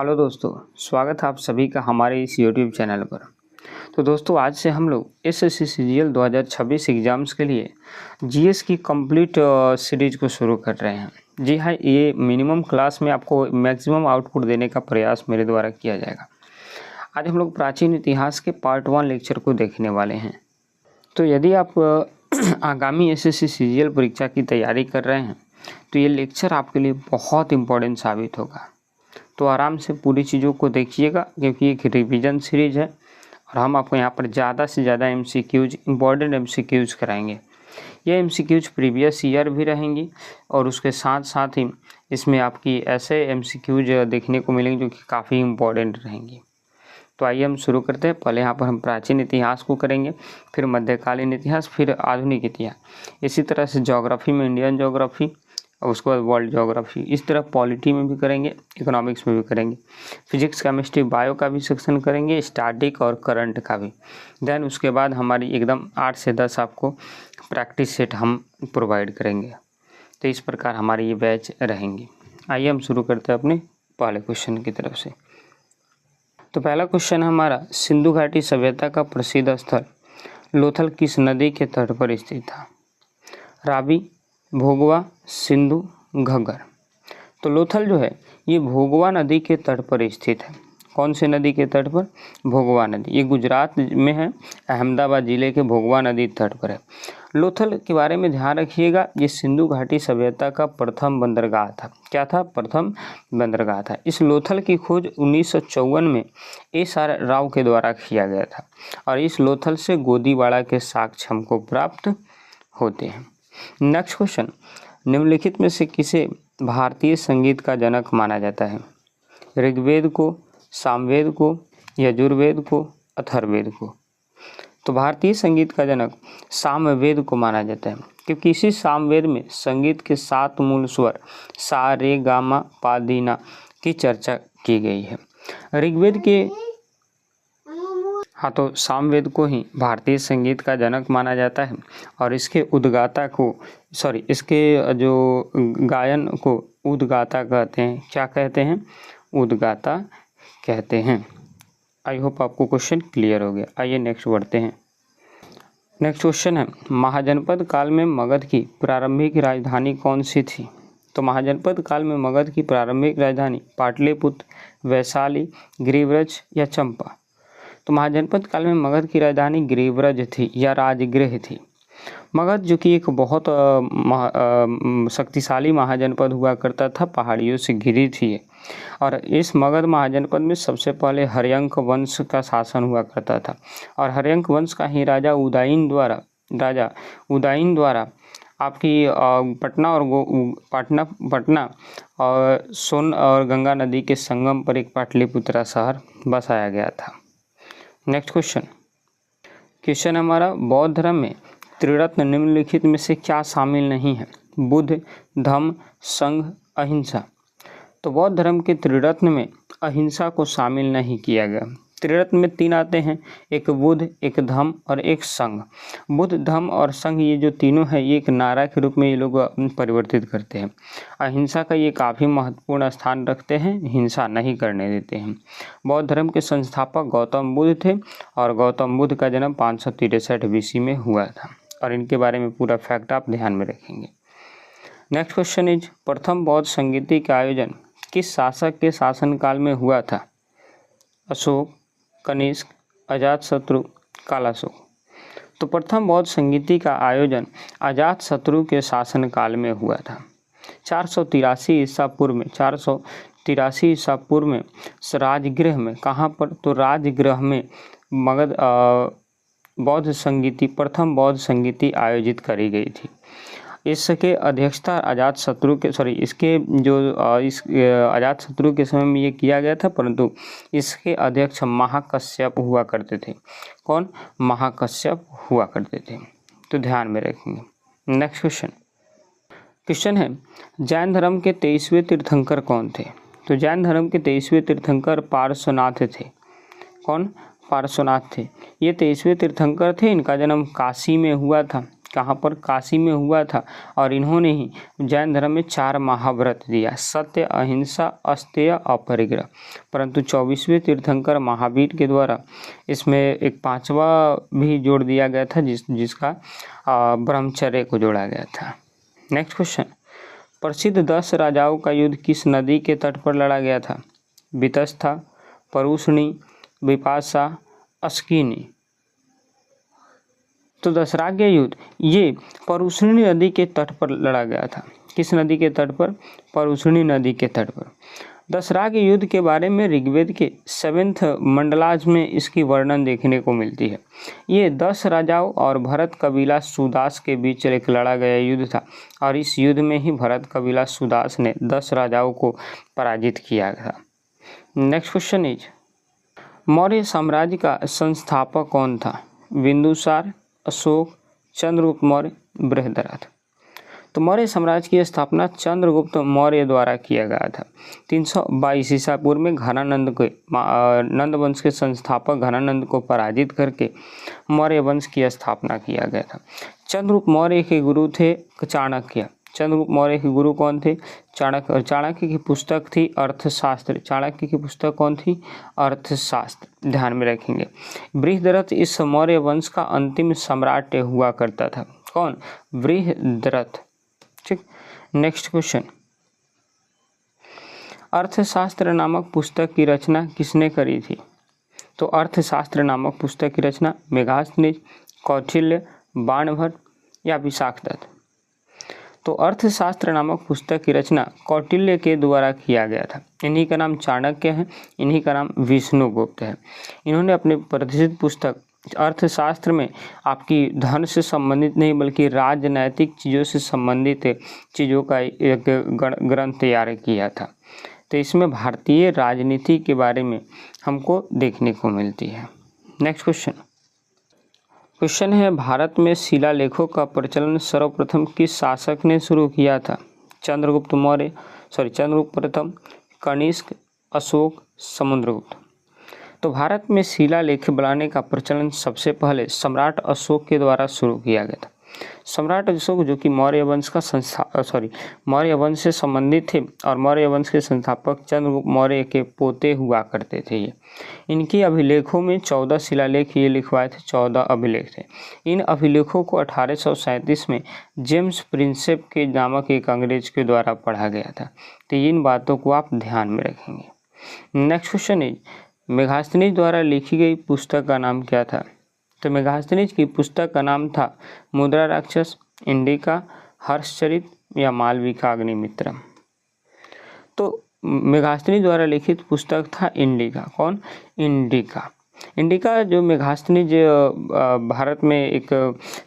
Hello दोस्तों, स्वागत है आप सभी का हमारे इस यूट्यूब चैनल पर। तो दोस्तों आज से हम लोग एसएससी सीजीएल 2026 एग्ज़ाम्स के लिए जीएस की कंप्लीट सीरीज को शुरू कर रहे हैं। जी हाँ, ये मिनिमम क्लास में आपको मैक्सिमम आउटपुट देने का प्रयास मेरे द्वारा किया जाएगा। आज हम लोग प्राचीन इतिहास के पार्ट 1 लेक्चर को देखने वाले हैं। तो यदि आप आगामी एसएससी सीजीएल परीक्षा की तैयारी कर रहे हैं तो ये लेक्चर आपके लिए बहुत इम्पोर्टेंट साबित होगा। तो आराम से पूरी चीज़ों को देखिएगा क्योंकि एक रिवीजन सीरीज है और हम आपको यहाँ पर ज़्यादा से ज़्यादा एमसीक्यूज इम्पॉर्टेंट एमसीक्यूज कराएंगे। ये एमसीक्यूज प्रीवियस ईयर भी रहेंगी और उसके साथ साथ ही इसमें आपकी ऐसे एमसीक्यूज देखने को मिलेंगे जो कि काफ़ी इम्पॉर्टेंट रहेंगी। तो आइए हम शुरू करते हैं। पहले यहाँ पर हम प्राचीन इतिहास को करेंगे, फिर मध्यकालीन इतिहास, फिर आधुनिक इतिहास। इसी तरह से ज्योग्राफी में इंडियन ज्योग्राफी और उसके बाद वर्ल्ड ज्योग्राफी। इस तरह पॉलिटी में भी करेंगे, इकोनॉमिक्स में भी करेंगे, फिजिक्स केमिस्ट्री बायो का भी सेक्शन करेंगे, स्टैटिक और करंट का भी। देन उसके बाद हमारी एकदम 8 से 10 आपको प्रैक्टिस सेट हम प्रोवाइड करेंगे। तो इस प्रकार हमारी ये बैच रहेंगी। आइए हम शुरू करते हैं अपने पहले क्वेश्चन की तरफ से। तो पहला क्वेश्चन हमारा, सिंधु घाटी सभ्यता का प्रसिद्ध स्थल लोथल किस नदी के तट पर स्थित था? रावी, भोगवा, सिंधु, घग्गर। तो लोथल जो है ये भोगवा नदी के तट पर स्थित है। कौन से नदी के तट पर? भोगवा नदी। ये गुजरात में है, अहमदाबाद जिले के भोगवा नदी तट पर है। लोथल के बारे में ध्यान रखिएगा, ये सिंधु घाटी सभ्यता का प्रथम बंदरगाह था। क्या था? प्रथम बंदरगाह था। इस लोथल की खोज 1954 में एस.आर. राव के द्वारा किया गया था और इस लोथल से गोदीवाड़ा के साक्ष्य हमको प्राप्त होते हैं। नेक्स्ट क्वेश्चन, निम्नलिखित में से किसे भारतीय संगीत का जनक माना जाता है? ऋग्वेद को, सामवेद को, यजुर्वेद को, अथर्ववेद को? तो भारतीय संगीत का जनक सामवेद को माना जाता है क्योंकि इसी सामवेद में संगीत के 7 मूल स्वर सा, रे, गा, मा, पा, दी, ना की चर्चा की गई है। ऋग्वेद के हाँ, तो सामवेद को ही भारतीय संगीत का जनक माना जाता है और इसके उद्गाता को इसके जो गायन को उद्गाता कहते हैं। क्या कहते हैं? उद्गाता कहते हैं। आई होप आपको क्वेश्चन क्लियर हो गया। आइए नेक्स्ट बढ़ते हैं। नेक्स्ट क्वेश्चन है, महाजनपद काल में मगध की प्रारंभिक राजधानी कौन सी थी? तो महाजनपद काल में मगध की प्रारंभिक राजधानी पाटलिपुत्र, वैशाली, गिरिव्रज या चंपा? तो महाजनपद काल में मगध की राजधानी गिरिव्रज थी या राजगृह थी। मगध जो कि एक बहुत शक्तिशाली महाजनपद हुआ करता था, पहाड़ियों से घिरी थी और इस मगध महाजनपद में सबसे पहले हर्यंक वंश का शासन हुआ करता था और हर्यंक वंश का ही राजा उदयन द्वारा आपकी पटना और सोन और गंगा नदी के संगम पर एक पाटलिपुत्रा शहर बसाया गया था। नेक्स्ट क्वेश्चन हमारा, बौद्ध धर्म में त्रिरत्न निम्नलिखित में से क्या शामिल नहीं है? बुद्ध, धम्म, संघ, अहिंसा? तो बौद्ध धर्म के त्रिरत्न में अहिंसा को शामिल नहीं किया गया। त्रिरत्न में 3 आते हैं, एक बुद्ध, एक धम्म और एक संघ। बुद्ध, धम्म और संघ ये जो तीनों है ये एक नारा के रूप में ये लोग परिवर्तित करते हैं। अहिंसा का ये काफ़ी महत्वपूर्ण स्थान रखते हैं, हिंसा नहीं करने देते हैं। बौद्ध धर्म के संस्थापक गौतम बुद्ध थे और गौतम बुद्ध का जन्म 563 BC में हुआ था और इनके बारे में पूरा फैक्ट आप ध्यान में रखेंगे। नेक्स्ट क्वेश्चन इज, प्रथम बौद्ध संगीति का आयोजन किस शासक के शासनकाल में हुआ था? अशोक, कनिष्क, अजातशत्रु, कालाशोक? तो प्रथम बौद्ध संगीति का आयोजन अजातशत्रु के शासनकाल में हुआ था। 483 ईसा पूर्व में राजगृह में, कहाँ पर? तो राजगृह में मगध प्रथम बौद्ध संगीति आयोजित करी गई थी। इसके अध्यक्षता अजातशत्रु के अजातशत्रु के समय में ये किया गया था, परंतु इसके अध्यक्ष महाकश्यप हुआ करते थे। कौन? महाकश्यप हुआ करते थे। तो ध्यान में रखेंगे। नेक्स्ट क्वेश्चन है, जैन धर्म के 23वें तीर्थंकर कौन थे? तो जैन धर्म के 23वें तीर्थंकर पार्श्वनाथ थे। कौन? पार्श्वनाथ थे। ये 23वें तीर्थंकर थे। इनका जन्म काशी में हुआ था। कहाँ पर, काशी में हुआ था। और इन्होंने ही जैन धर्म में 4 महाव्रत दिया, सत्य, अहिंसा, अस्तेय, अपरिग्रह। परंतु 24वें तीर्थंकर महावीर के द्वारा इसमें एक 5वां भी जोड़ दिया गया था, जिसका ब्रह्मचर्य को जोड़ा गया था। नेक्स्ट क्वेश्चन, प्रसिद्ध 10 राजाओं का युद्ध किस नदी के तट पर लड़ा गया था? वितस्ता, परुष्णी, विपाशा, अस्किनी। तो दशराज्य युद्ध ये परुष्णी नदी के तट पर लड़ा गया था। किस नदी के तट पर? परुष्णी नदी के तट पर। दशराज्य युद्ध के बारे में ऋग्वेद के 7th मंडलाज में इसकी वर्णन देखने को मिलती है। ये 10 राजाओं और भरत कबीला सुदास के बीच एक लड़ा गया युद्ध था और इस युद्ध में ही भरत कबीला सुदास ने 10 राजाओं को पराजित किया था। नेक्स्ट क्वेश्चन इज, मौर्य साम्राज्य का संस्थापक कौन था? बिंदुसार, अशोक, चंद्रगुप्त मौर्य, बृहद्रथ। तो मौर्य साम्राज्य की स्थापना चंद्रगुप्त मौर्य द्वारा किया गया था। 322 ईसा पूर्व में घनानंद के नंद वंश के संस्थापक घनानंद को पराजित करके मौर्य वंश की स्थापना किया गया था। चंद्रगुप्त मौर्य के गुरु थे चाणक्य। चंद्रगुप्त मौर्य के गुरु कौन थे? चाणक्य। और चाणक्य की पुस्तक थी अर्थशास्त्र। चाणक्य की पुस्तक कौन थी? अर्थशास्त्र। ध्यान में रखेंगे। बृहद्रथ इस मौर्य वंश का अंतिम सम्राट हुआ करता था। कौन? बृहद्रथ। ठीक। नेक्स्ट क्वेश्चन, अर्थशास्त्र नामक पुस्तक की रचना किसने करी थी? तो अर्थशास्त्र नामक पुस्तक की रचना मेघास्थनीज, कौटिल्य, बाणभट्ट या विशाखदत्त। तो अर्थशास्त्र नामक पुस्तक की रचना कौटिल्य के द्वारा किया गया था। इन्हीं का नाम चाणक्य है, इन्हीं का नाम विष्णुगुप्त है। इन्होंने अपने प्रसिद्ध पुस्तक अर्थशास्त्र में आपकी धन से संबंधित नहीं बल्कि राजनैतिक चीज़ों से संबंधित चीज़ों का एक ग्रंथ तैयार किया था। तो इसमें भारतीय राजनीति के बारे में हमको देखने को मिलती है। नेक्स्ट क्वेश्चन है, भारत में शिलालेखों का प्रचलन सर्वप्रथम किस शासक ने शुरू किया था? चंद्रगुप्त प्रथम, कनिष्क, अशोक, समुद्रगुप्त। तो भारत में शिलालेख बनाने का प्रचलन सबसे पहले सम्राट अशोक के द्वारा शुरू किया गया था। सम्राट अशोक जो कि मौर्य वंश से संबंधित थे और मौर्य वंश के संस्थापक चंद्रगुप्त मौर्य के पोते हुआ करते थे। ये इनके अभिलेखों में 14 शिलालेख ये लिखवाए थे, 14 अभिलेख थे। इन अभिलेखों को 1837 में जेम्स प्रिंसेप के नामक एक अंग्रेज के द्वारा पढ़ा गया था। तो इन बातों को आप ध्यान में रखेंगे। नेक्स्ट क्वेश्चन इज, मेघास्थनीज द्वारा लिखी गई पुस्तक का नाम क्या था? तो मेघास्थनीज की पुस्तक का नाम था मुद्रा राक्षस, इंडिका, हर्षचरित या मालविका अग्निमित्रम। तो मेघास्थनीज द्वारा लिखित पुस्तक था इंडिका। कौन? इंडिका। इंडिका जो मेघास्थनीज भारत में एक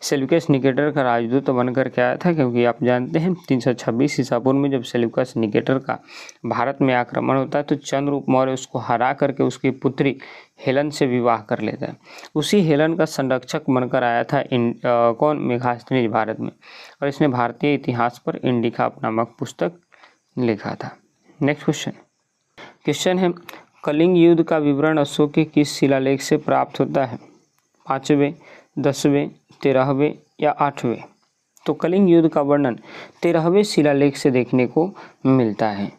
सेल्यूकस निकेटर का राजदूत बनकर के आया था, क्योंकि आप जानते हैं 326 ईसा पूर्व में जब सेल्यूकस निकेटर का भारत में आक्रमण होता है तो चंद्रगुप्त मौर्य उसको हरा करके उसकी पुत्री हेलन से विवाह कर लेता है। उसी हेलन का संरक्षक बनकर आया था कौन? मेघास्थनीज भारत में, और इसने भारतीय इतिहास पर इंडिका नामक पुस्तक लिखा था। नेक्स्ट क्वेश्चन है, कलिंग युद्ध का विवरण अशोक के किस शिलालेख से प्राप्त होता है? 5वें, 10वें, 13वें या 8वें? तो कलिंग युद्ध का वर्णन 13वें शिलालेख से देखने को मिलता है।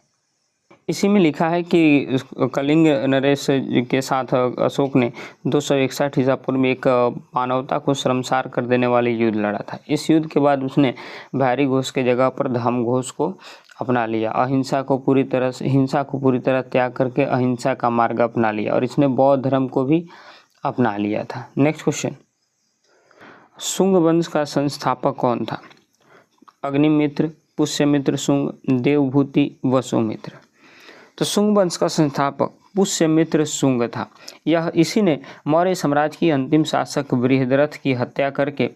इसी में लिखा है कि कलिंग नरेश के साथ अशोक ने 261 ईसा पूर्व में एक मानवता को शर्मसार कर देने वाली युद्ध लड़ा था। इस युद्ध के बाद उसने भारी घोष के जगह पर धम्म घोष को अपना लिया। हिंसा को पूरी तरह त्याग करके अहिंसा का मार्ग अपना लिया और इसने बौद्ध धर्म को भी अपना लिया था। नेक्स्ट क्वेश्चन, शुंग वंश का संस्थापक कौन था? अग्निमित्र, पुष्यमित्र शुंग, देवभूति, वसुमित्र। तो शुंग वंश का संस्थापक पुष्यमित्र शुंग था। इसी ने मौर्य साम्राज्य की अंतिम शासक बृहद्रथ की हत्या करके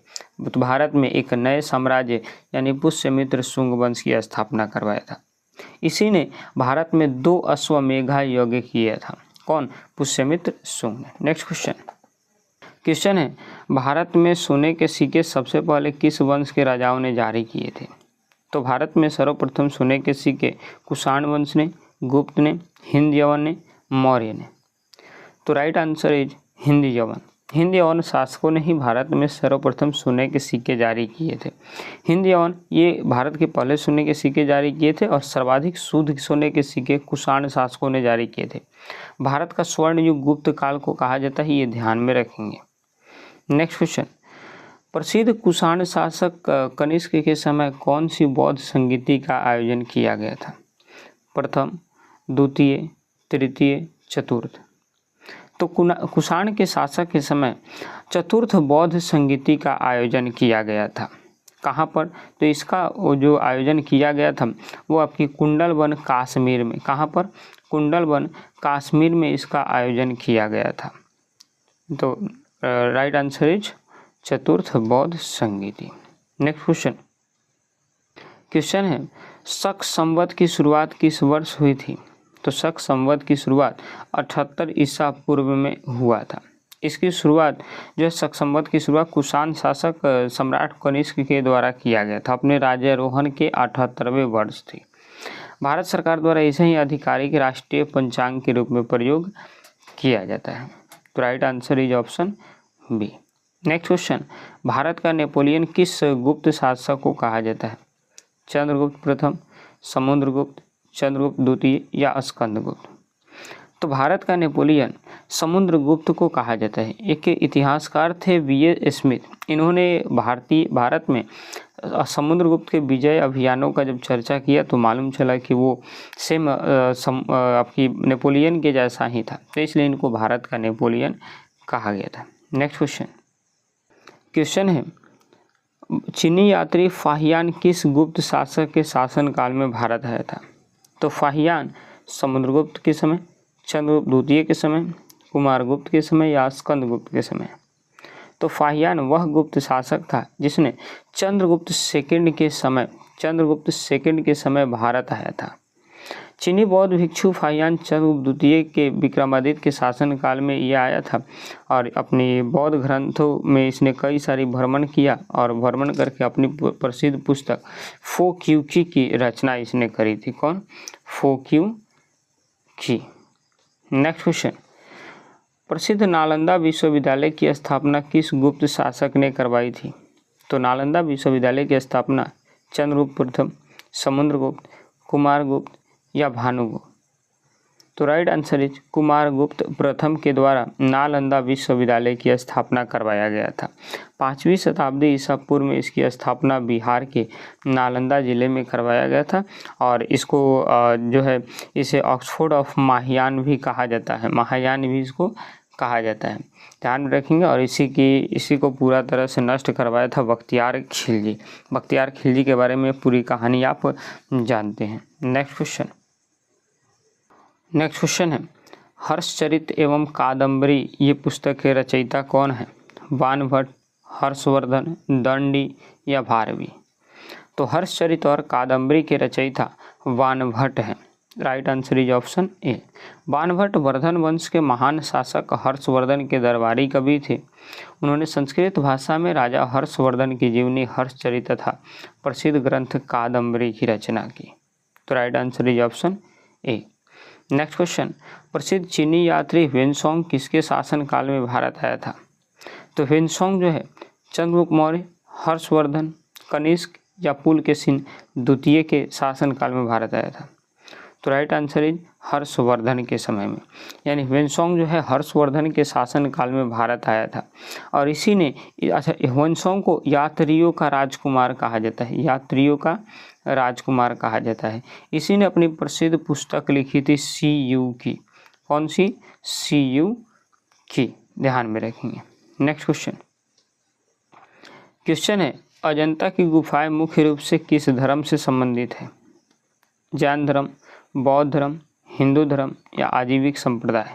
भारत में एक नए साम्राज्य यानी पुष्यमित्र शुंग वंश की स्थापना करवाया था। इसी ने भारत में 2 अश्वमेधा यज्ञ किया था। कौन? पुष्यमित्र शुंग ने। नेक्स्ट क्वेश्चन है, भारत में सोने के सिक्के सबसे पहले किस वंश के राजाओं ने जारी किए थे? तो भारत में सर्वप्रथम सोने के सिक्के कुषाण वंश ने, गुप्त ने, हिंद यवन ने, मौर्य ने। तो राइट आंसर इज हिंद यवन। हिंद यवन शासकों ने ही भारत में सर्वप्रथम सोने के सिक्के जारी किए थे। हिंद यवन ये भारत के पहले सोने के सिक्के जारी किए थे और सर्वाधिक शुद्ध सोने के सिक्के कुषाण शासकों ने जारी किए थे। भारत का स्वर्ण युग गुप्त काल को कहा जाता है, ये ध्यान में रखेंगे। नेक्स्ट क्वेश्चन, प्रसिद्ध कुषाण शासक कनिष्क के समय कौन सी बौद्ध संगीति का आयोजन किया गया था? प्रथम, द्वितीय, तृतीय, चतुर्थ। तो कुषाण के शासक के समय चतुर्थ बौद्ध संगीति का आयोजन किया गया था। कहाँ पर? तो इसका वो जो आयोजन किया गया था वो आपकी कुंडलवन कश्मीर में। कहाँ पर? कुंडलवन कश्मीर में इसका आयोजन किया गया था। तो राइट आंसर इज चतुर्थ बौद्ध संगीति। नेक्स्ट क्वेश्चन है, शक संवत की शुरुआत किस वर्ष हुई थी? तो शक संवत की शुरुआत 78 ईसा पूर्व में हुआ था। इसकी शुरुआत जो है शक संवत की शुरुआत कुषाण शासक सम्राट कनिष्क के द्वारा किया गया था। अपने राज्यारोहण के 78वें वर्ष थी। भारत सरकार द्वारा इसे ही आधिकारिक राष्ट्रीय पंचांग के रूप में प्रयोग किया जाता है। तो right answer is option B. Next question, भारत का नेपोलियन किस गुप्त शासक को कहा जाता है? चंद्रगुप्त प्रथम, समुद्रगुप्त, चंद्रगुप्त द्वितीय या स्कंदगुप्त? तो भारत का नेपोलियन समुद्रगुप्त को कहा जाता है। एक इतिहासकार थे B.A. स्मिथ। इन्होंने भारत में समुद्रगुप्त के विजय अभियानों का जब चर्चा किया तो मालूम चला कि वो सेम आपकी नेपोलियन के जैसा ही था, तो इसलिए इनको भारत का नेपोलियन कहा गया था। नेक्स्ट क्वेश्चन है, चीनी यात्री फाहियान किस गुप्त शासक के शासनकाल में भारत आया था? तो फाहियान समुद्रगुप्त के समय, चंद्रगुप्त द्वितीय के समय, कुमारगुप्त के समय या स्कंदगुप्त के समय? तो फाहियान वह गुप्त शासक था जिसने चंद्रगुप्त सेकंड के समय भारत आया था। चीनी बौद्ध भिक्षु फाहियान चंद्रगुप्त द्वितीय के विक्रमादित्य के शासनकाल में यह आया था और अपनी बौद्ध ग्रंथों में इसने कई सारी भ्रमण किया और भ्रमण करके अपनी प्रसिद्ध पुस्तक फो क्यू की रचना इसने करी थी। कौन? फो क्यू। नेक्स्ट क्वेश्चन, प्रसिद्ध नालंदा विश्वविद्यालय की स्थापना किस गुप्त शासक ने करवाई थी? तो नालंदा विश्वविद्यालय की स्थापना चंद्रगुप्त प्रथम, समुद्रगुप्त, कुमारगुप्त या भानुगुप्त? तो राइट आंसर इज कुमारगुप्त प्रथम के द्वारा नालंदा विश्वविद्यालय की स्थापना करवाया गया था। 5वीं शताब्दी ईसा पूर्व में इसकी स्थापना बिहार के नालंदा जिले में करवाया गया था और इसको जो है इसे ऑक्सफोर्ड ऑफ महायान भी कहा जाता है। महायान भी इसको कहा जाता है, ध्यान में रखेंगे। और इसी को पूरा तरह से नष्ट करवाया था बख्तियार खिलजी। बख्तियार खिलजी के बारे में पूरी कहानी आप जानते हैं। नेक्स्ट क्वेश्चन है, हर्षचरित एवं कादम्बरी ये पुस्तक के रचयिता कौन है? बाणभट्ट, हर्षवर्धन, दंडी या भारवी? तो हर्षचरित और कादम्बरी के रचयिता बाणभट्ट हैं। Right answer is option A. Banabhatta Vardhan वंश के महान शासक हर्षवर्धन के दरबारी कवि थे। उन्होंने संस्कृत भाषा में राजा हर्षवर्धन की जीवनी हर्षचरित तथा प्रसिद्ध ग्रंथ कादम्बरी की रचना की। तो right answer is option A. Next question, प्रसिद्ध चीनी यात्री ह्वेनसांग किसके शासनकाल में भारत आया था? तो ह्वेनसांग जो है चंद्रगुप्त मौर्य, हर्षवर्धन, कनिष्क या पुलकेशिन द्वितीय के शासनकाल में भारत आया था। तो राइट आंसर इज हर्षवर्धन के समय में, यानी ह्वेनसांग जो है हर्षवर्धन के शासनकाल में भारत आया था। और इसी ने ह्वेनसांग को यात्रियों का राजकुमार कहा जाता है। यात्रियों का राजकुमार कहा जाता है। इसी ने अपनी प्रसिद्ध पुस्तक लिखी थी CU की। कौन सी? CU की, ध्यान में रखेंगे। नेक्स्ट क्वेश्चन है, अजंता की गुफाएं मुख्य रूप से किस धर्म से संबंधित है? जैन धर्म, बौद्ध धर्म, हिंदू धर्म या आजीविक संप्रदाय?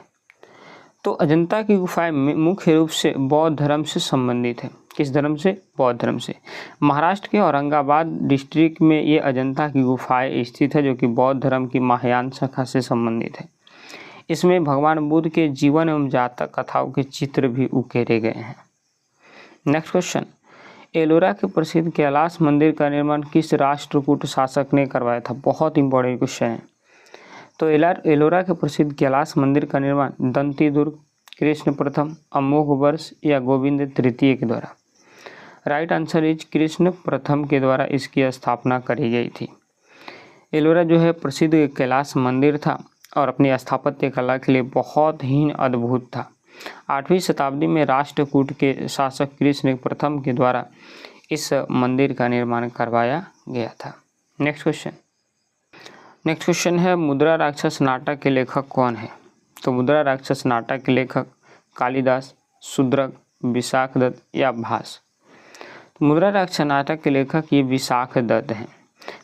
तो अजंता की गुफाएं मुख्य रूप से बौद्ध धर्म से संबंधित है। किस धर्म से? बौद्ध धर्म से। महाराष्ट्र के औरंगाबाद डिस्ट्रिक्ट में ये अजंता की गुफाएं स्थित है, जो कि बौद्ध धर्म की महायान शाखा से संबंधित है। इसमें भगवान बुद्ध के जीवन एवं जातक कथाओं के चित्र भी उकेरे गए हैं। नेक्स्ट क्वेश्चन, एलोरा के प्रसिद्ध कैलाश मंदिर का निर्माण किस राष्ट्रकूट शासक ने करवाया था? बहुत इंपॉर्टेंट क्वेश्चन है। तो एलोरा के प्रसिद्ध कैलाश मंदिर का निर्माण दंतीदुर्ग कृष्ण प्रथम, अमोघ वर्ष या गोविंद तृतीय के द्वारा? राइट आंसर इज कृष्ण प्रथम के द्वारा इसकी स्थापना करी गई थी। एलोरा जो है प्रसिद्ध कैलाश मंदिर था और अपनी स्थापत्य कला के लिए बहुत ही अद्भुत था। 8वीं शताब्दी में राष्ट्रकूट के शासक कृष्ण प्रथम के द्वारा इस मंदिर का निर्माण करवाया गया था। नेक्स्ट क्वेश्चन है मुद्रा राक्षस नाटक के लेखक कौन है? तो मुद्रा राक्षस नाटक के लेखक कालिदास, शूद्रक, विशाखदत्त या भास? तो मुद्रा राक्षस नाटक के लेखक ये विशाखदत्त हैं।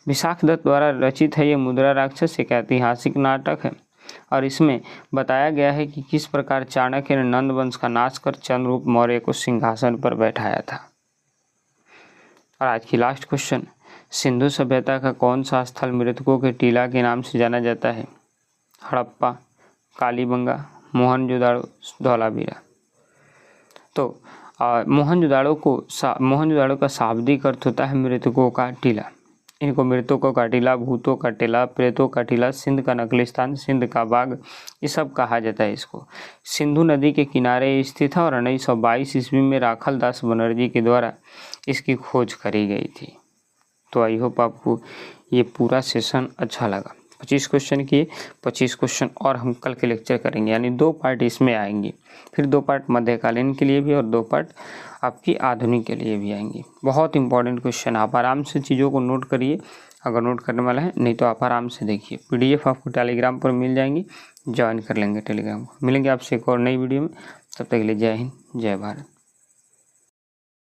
विशाखदत्त द्वारा रचित है ये मुद्रा राक्षस एक ऐतिहासिक नाटक है और इसमें बताया गया है कि किस प्रकार चाणक्य ने नंद वंश का नाश कर चंद्रगुप्त मौर्य को सिंहासन पर बैठाया था। और आज की लास्ट क्वेश्चन, सिंधु सभ्यता का कौन सा स्थल मृतकों के टीला के नाम से जाना जाता है? हड़प्पा, कालीबंगा, मोहनजोदाड़ो, धौलावीरा? तो मोहनजोदाड़ो का शाब्दिक अर्थ होता है मृतकों का टीला। इनको मृतकों का टीला, भूतों का टीला, प्रेतों का टीला, सिंध का नकलिस्तान, सिंध का बाग, ये सब कहा जाता है इसको। सिंधु नदी के किनारे स्थित है और 1922 ईस्वी में राखल दास बनर्जी के द्वारा इसकी खोज करी गई थी। तो आई होप आपको ये पूरा सेशन अच्छा लगा। 25 क्वेश्चन किए, 25 क्वेश्चन और हम कल के लेक्चर करेंगे, यानी 2 पार्ट इसमें आएंगे, फिर 2 पार्ट मध्यकालीन के लिए भी और 2 पार्ट आपकी आधुनिक के लिए भी आएंगे। बहुत इंपॉर्टेंट क्वेश्चन, आप आराम से चीज़ों को नोट करिए अगर नोट करने वाला है, नहीं तो आप आराम से देखिए। PDF आपको टेलीग्राम पर मिल जाएंगी, ज्वाइन कर लेंगे टेलीग्राम को। मिलेंगे आपसे एक और नई वीडियो में, तब तक के लिए जय हिंद, जय भारत।